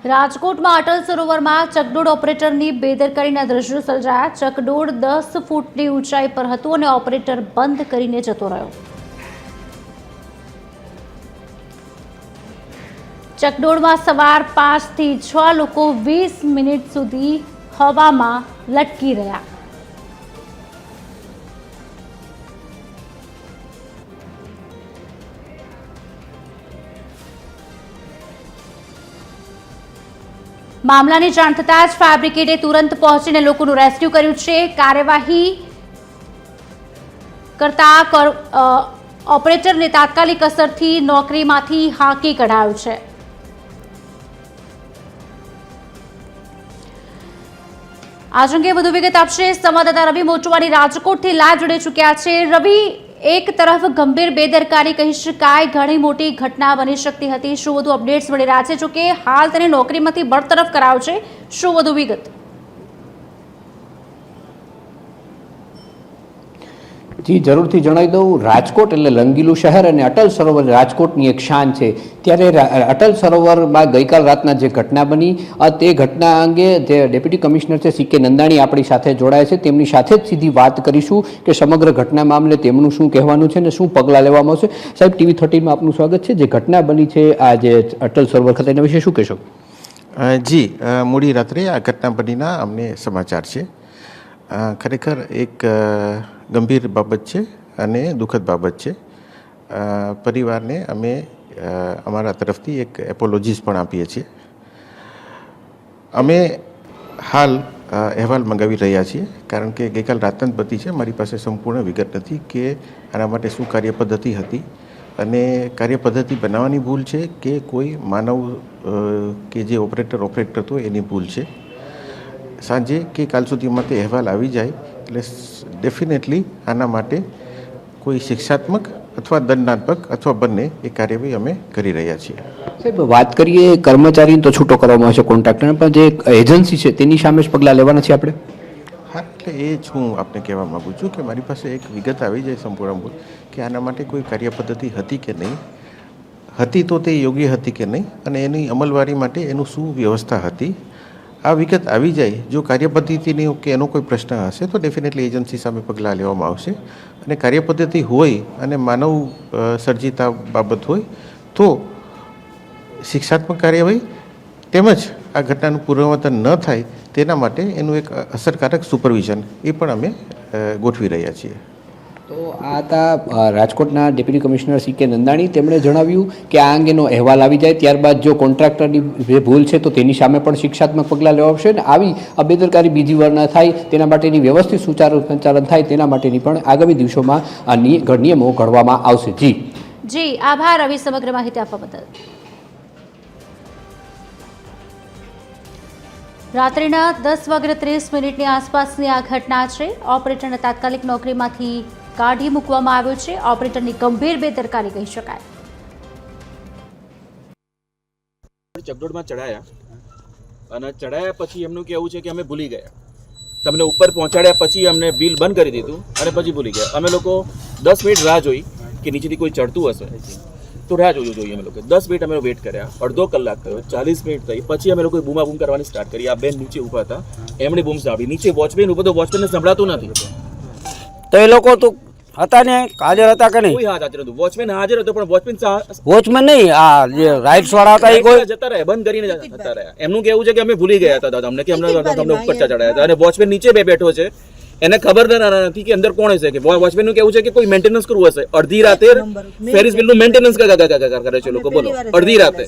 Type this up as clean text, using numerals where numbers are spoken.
રાજકોટમાં અટલ સરોવરમાં ચકડોળ ઓપરેટરની બેદરકારીના દ્રશ્યો સર્જાયા। ચકડોળ 10 ફૂટની ઊંચાઈ પર હતું અને ઓપરેટર બંધ કરીને જતો રહ્યો। ચકડોળમાં સવાર 5 થી 6 લોકો 20 મિનિટ સુધી હવામાં લટકી રહ્યા। મામલાની જાણ થતાં જ ફાયર બ્રિગેડે તુરંત પહોંચીને લોકોનું રેસ્ક્યુ કર્યું છે। કાર્યવાહી કરતા ઓપરેટરને તાત્કાલિક અસરથી નોકરીમાંથી હાંકી કઢાયો છે। આ અંગે વધુ વિગત આપશે સંવાદદાતા રવિ મોટવાણી રાજકોટથી લાઈવ જોડાઈ ચૂક્યા છે। રવિ, એક તરફ ગંભીર બેદરકારી કહી શકાય, ઘણી મોટી ઘટના બની શકતી હતી, શું વધુ અપડેટ્સ મળી રહ્યા છે? જોકે હાલ તેને નોકરીમાંથી બરતરફ કરાયો છે, શું વધુ વિગત? જી જરૂરથી જણાવી દઉં, રાજકોટ એટલે રંગીલું શહેર અને અટલ સરોવર રાજકોટની એક શાન છે। ત્યારે અટલ સરોવરમાં ગઈકાલ રાતના જે ઘટના બની તે ઘટના અંગે જે ડેપ્યુટી કમિશનર છે CK નંદાણી આપણી સાથે જોડાયા છે, તેમની સાથે જ સીધી વાત કરીશું કે સમગ્ર ઘટના મામલે તેમનું શું કહેવાનું છે અને શું પગલાં લેવામાં આવશે। સાહેબ, TV13માં આપનું સ્વાગત છે। જે ઘટના બની છે આ જે અટલ સરોવર ખાતે, એના વિશે શું કહેશો? જી, મોડી રાત્રે આ ઘટના બનીના અમને સમાચાર છે। ખરેખર એક ગંભીર બાબત છે અને દુઃખદ બાબત છે। પરિવારને અમે અમારા તરફથી એક એપોલોજીસ પણ આપીએ છીએ। અમે હાલ અહેવાલ મંગાવી રહ્યા છીએ, કારણ કે ગઈકાલ રાતના જ બધી છે, મારી પાસે સંપૂર્ણ વિગત નથી કે આના માટે શું કાર્યપદ્ધતિ હતી અને કાર્યપદ્ધતિ બનાવવાની ભૂલ છે કે કોઈ માનવ કે જે ઓપરેટર હતો એની ભૂલ છે। સાંજે કે કાલ સુધીમાં તે અહેવાલ આવી જાય એટલે ડેફિનેટલી આના માટે કોઈ શિક્ષાત્મક અથવા દંડાત્મક અથવા બંને એ કાર્યવાહી અમે કરી રહ્યા છીએ। સાહેબ, વાત કરીએ કર્મચારીને તો છૂટો કરવામાં આવશે, કોન્ટ્રાક્ટરને, પણ જે એજન્સી છે તેની સામે જ પગલાં લેવાના છે આપણે? હા, એટલે એ જ હું આપને કહેવા માગું છું કે મારી પાસે એક વિગત આવી જાય સંપૂર્ણ કે આના માટે કોઈ કાર્યપદ્ધતિ હતી કે નહીં, હતી તો તે યોગ્ય હતી કે નહીં અને એની અમલવારી માટે એનું શું વ્યવસ્થા હતી। આ વિગત આવી જાય, જો કાર્યપદ્ધતિની કે એનો કોઈ પ્રશ્ન હશે તો ડેફિનેટલી એજન્સી સામે પગલાં લેવામાં આવશે અને કાર્યપદ્ધતિ હોય અને માનવ સર્જિતા બાબત હોય તો શિક્ષાત્મક કાર્યવાહી તેમજ આ ઘટનાનું પુનરાવર્તન ન થાય તેના માટે એનું એક અસરકારક સુપરવિઝન એ પણ અમે ગોઠવી રહ્યા છીએ। તો આ હતા રાજકોટના ડેપ્યુટી કમિશનર CK નંદાણી। તેમણે જણાવ્યું કે આ અંગેનો અહેવાલ આવી જાય ત્યારબાદ જો કોન્ટ્રાક્ટરની જે ભૂલ છે તો તેની સામે પણ શિક્ષાત્મક પગલાં લેવા આવશે અને આવી બેદરકારી બીજી વાર ન થાય તેના માટેની વ્યવસ્થિત સુચારુ સંચાલન થાય તેના માટેની પણ આગામી દિવસોમાં આ નિયમો ઘડવામાં આવશે। જી આભાર રવિ, સમગ્ર માહિતી આપવા બદલ। રાત્રિના 10:30 આસપાસની આ ઘટના છે। ઓપરેટરને તાત્કાલિક નોકરીમાંથી કાઢી મૂકવામાં આવ્યો છે। ઓપરેટરની ગંભીર બેદરકારી કહી શકાય। ચકડોળમાં ચડાયા અને ચડાયા પછી એમનું કહેવું છે કે અમે ભૂલી ગયા, તમને ઉપર પહોંચાડ્યા પછી અમને વ્હીલ બંધ કરી દીધું અને પછી ભૂલી ગયા। અમે લોકો 10 મિનિટ રાહ જોઈ કે નીચેથી કોઈ ચડતું હશે તો રાહ જોઈએ અમે લોકો 10 મિનિટ અમે વેટ કર્યા, અડધો કલાક થયો, 40 મિનિટ થઈ, પછી અમે લોકોએ બૂમાબૂમ કરવાની સ્ટાર્ટ કરી। આ બેન નીચે ઊભા હતા, એમણે બૂમ સાંભળી, નીચે વોચમેન ઊભો તો વોચમેનને સંભળાતું નથી। તો એ લોકો તો હતા ને હાજર હતા કે નહીં? કોઈ હાજર નતું, વોચમેન હાજર હતો પણ વોચમેન નહીં, આ જે રાઇટ્સ વાળા હતા એ કોઈ જતા રહ્યા, બંધ કરીને જતા રહ્યા। એમનું કહેવું છે કે અમે ભૂલી ગયા હતા દાદા, અમને કે અમને ઉપર ચડાયા હતા અને વોચમેન નીચે બેઠો છે, એને ખબર નથી કે અંદર કોણ હશે। કે વોચમેનનું કહેવું છે કે કોઈ મેન્ટેનન્સ કરવું હશે, અડધી રાતે ફેરિસ વ્હીલનું મેન્ટેનન્સ કરે છે લોકો, બોલો, અડધી રાતે।